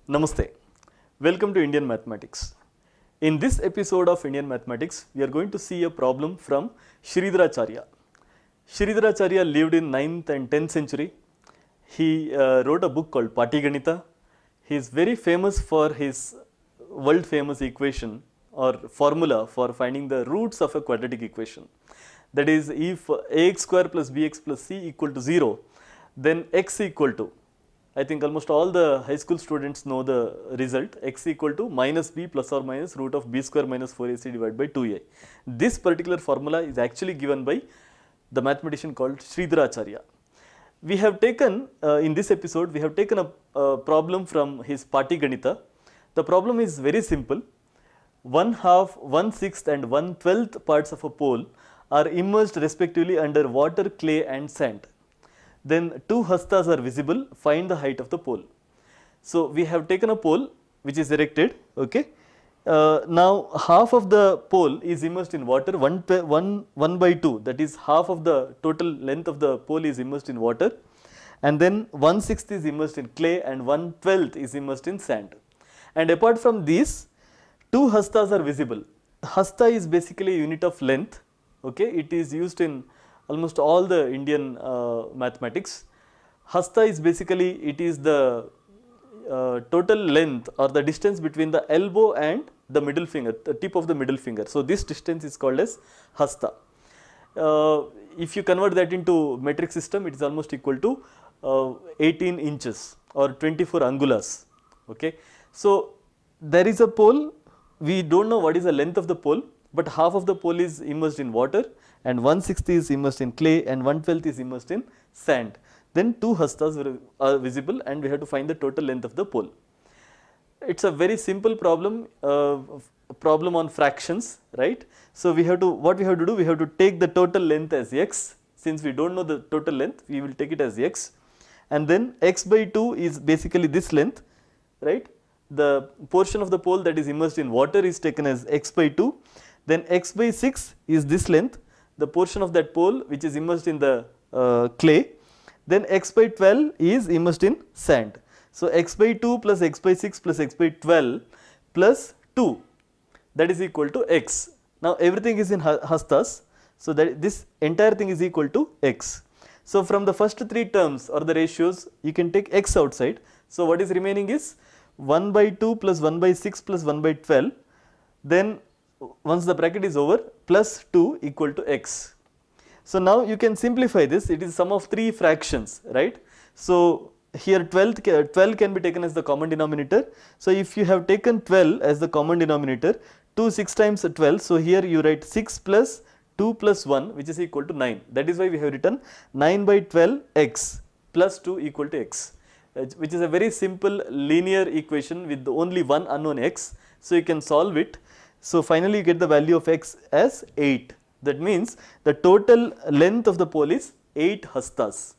Namaste. Welcome to Indian Mathematics. In this episode of Indian Mathematics, we are going to see a problem from Sridharacharya. Sridharacharya lived in 9th and 10th century. He wrote a book called Patiganita. He is very famous for his world famous equation or formula for finding the roots of a quadratic equation. That is, if ax square plus bx plus c equal to 0, then x equal to, I think almost all the high school students know the result, x equal to minus b plus or minus root of b square minus 4ac divided by 2a. This particular formula is actually given by the mathematician called Sridharacharya. We have taken, in this episode, we have taken a problem from his Patiganita. The problem is very simple. 1/2, 1/6 and 1/12 parts of a pole are immersed respectively under water, clay and sand. Then two hastas are visible, find the height of the pole. So we have taken a pole which is erected, okay. Now half of the pole is immersed in water, 1/2, that is half of the total length of the pole is immersed in water, and then 1/6 is immersed in clay and 1/12 is immersed in sand. And apart from these, two hastas are visible. Hasta is basically a unit of length, okay. It is used in almost all the Indian mathematics. Hasta is basically, it is the total length or the distance between the elbow and the middle finger, the tip of the middle finger. So this distance is called as hasta. If you convert that into metric system, it is almost equal to 18 inches or 24 angulas, okay. So there is a pole, we don't know what is the length of the pole, but half of the pole is immersed in water and 1/6 is immersed in clay and 1/12 is immersed in sand. Then two hastas are visible and we have to find the total length of the pole. It's a very simple problem, problem on fractions, right. So we have to, what we have to do, we have to take the total length as x. Since we don't know the total length, we will take it as x, and then x/2 is basically this length, right. The portion of the pole that is immersed in water is taken as x/2, then x/6 is this length, the portion of that pole which is immersed in the clay, then x/12 is immersed in sand. So x/2 plus x/6 plus x/12 plus 2, that is equal to x. Now everything is in hastas, so that this entire thing is equal to x. So from the first three terms or the ratios, you can take x outside. So what is remaining is 1/2 plus 1/6 plus 1/12, then once the bracket is over, plus 2 equal to x. So now you can simplify this, it is sum of three fractions, right. So here 12 can be taken as the common denominator. So if you have taken 12 as the common denominator, 2 6 times 12, so here you write 6 plus 2 plus 1 which is equal to 9. That is why we have written 9/12 x plus 2 equal to x, which is a very simple linear equation with only one unknown x. So you can solve it. So finally you get the value of x as 8. That means the total length of the pole is 8 hastas.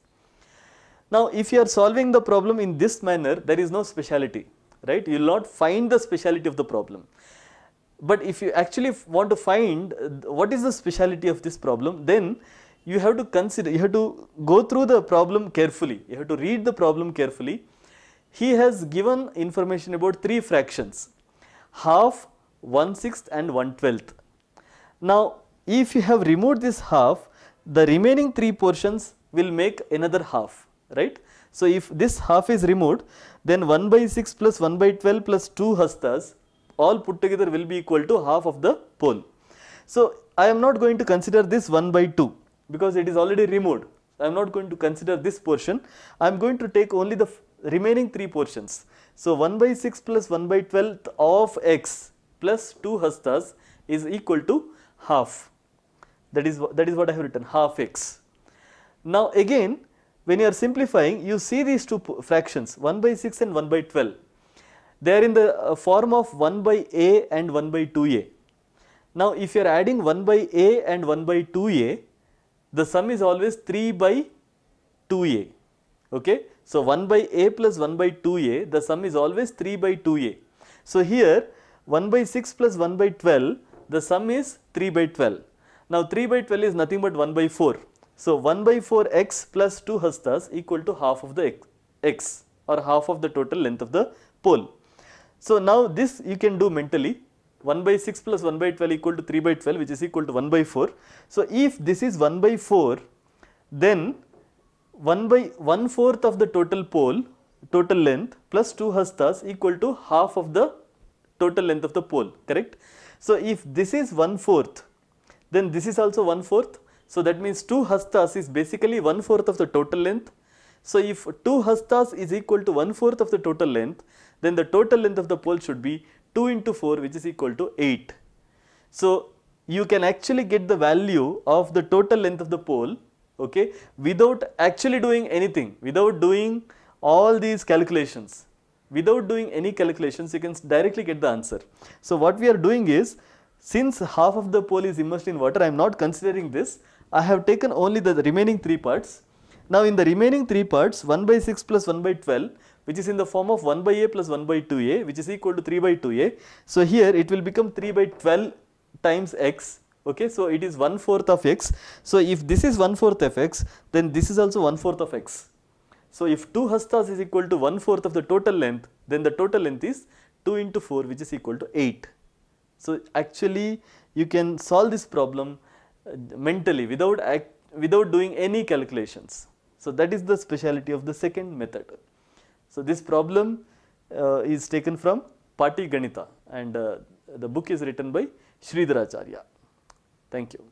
Now if you are solving the problem in this manner, there is no speciality, right. You will not find the speciality of the problem. But if you actually want to find what is the speciality of this problem, then you have to consider, you have to go through the problem carefully, you have to read the problem carefully. He has given information about three fractions, half, 1/6 and 1/12. Now if you have removed this half, the remaining three portions will make another half, right. So if this half is removed, then 1/6 plus 1/12 plus 2 hastas all put together will be equal to half of the pole. So I am not going to consider this 1/2 because it is already removed. I am not going to consider this portion. I am going to take only the remaining three portions. So 1/6 plus 1/12 of x plus 2 hastas is equal to half. That is what I have written, half x. Now again, when you are simplifying, you see these two fractions, 1/6 and 1/12. They are in the form of 1/a and 1/2a. Now if you are adding 1/a and 1/2a, the sum is always 3/2a, okay. So 1/a plus 1/2a, the sum is always 3/2a. So here 1/6 plus 1/12, the sum is 3/12. Now 3/12 is nothing but 1/4. So 1/4 x plus 2 hastas equal to half of the x or half of the total length of the pole. So now this you can do mentally. 1 by 6 plus 1 by 12 equal to 3 by 12, which is equal to 1 by 4. So if this is 1 by 4, then 1 by 1/4 of the total pole, total length plus 2 hastas equal to half of the total length of the pole, correct? So if this is 1/4, then this is also 1/4. So that means 2 hastas is basically 1/4 of the total length. So if 2 hastas is equal to 1/4 of the total length, then the total length of the pole should be 2 into 4, which is equal to 8. So you can actually get the value of the total length of the pole, okay, without actually doing anything, without doing all these calculations. Without doing any calculations, you can directly get the answer. So what we are doing is, since half of the pole is immersed in water, I am not considering this. I have taken only the remaining 3 parts. Now in the remaining 3 parts, 1 by 6 plus 1 by 12, which is in the form of 1 by a plus 1 by 2a, which is equal to 3 by 2a. So here it will become 3 by 12 times x. Okay, so it is 1/4 of x. So if this is 1/4 of x, then this is also 1/4 of x. So if 2 hastas is equal to 1/4 of the total length, then the total length is 2 into 4, which is equal to 8. So actually you can solve this problem mentally without doing any calculations. So that is the speciality of the second method. So this problem is taken from Pati Ganita, and the book is written by Sridharacharya. Thank you.